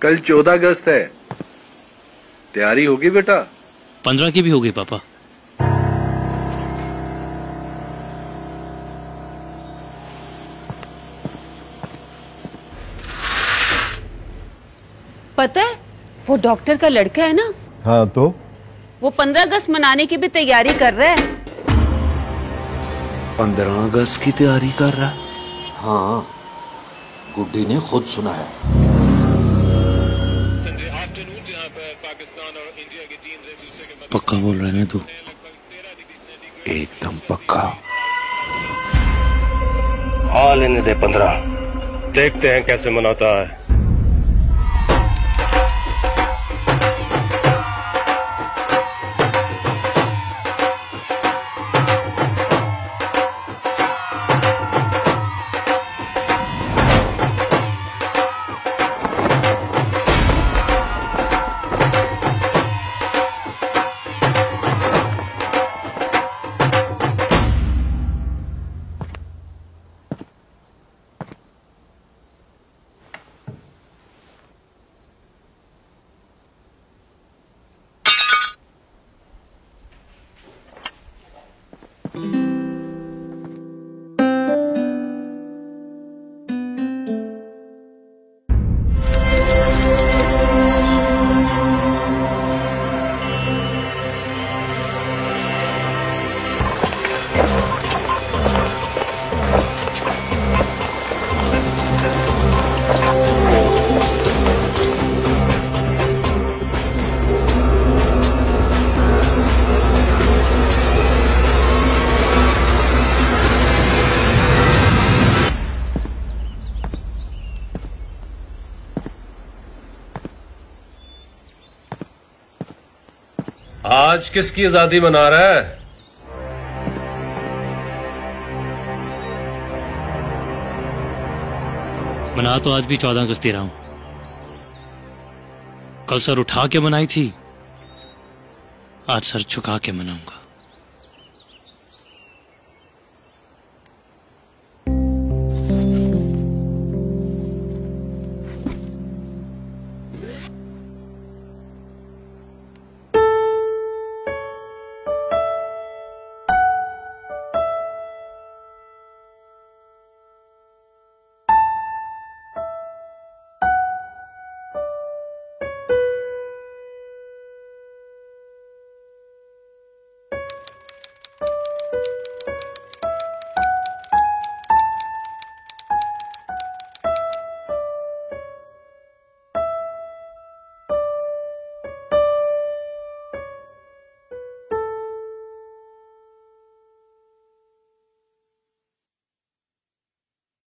कल 14 अगस्त है, तैयारी होगी बेटा? 15 की भी हो गई पापा। पता है वो डॉक्टर का लड़का है ना? हाँ तो वो 15 अगस्त मनाने की भी तैयारी कर रहा है। 15 अगस्त की तैयारी कर रहा है? हाँ, गुड्डी ने खुद सुना है। पक्का बोल रहे हैं तू? एकदम पक्का। हाँ लेने दे 15, देखते हैं कैसे मनाता है। आज किसकी आजादी मना रहा है? मना तो आज भी 14 अगस्त ही रहा हूं। कल सर उठा के मनाई थी, आज सर झुका के मनाऊंगा।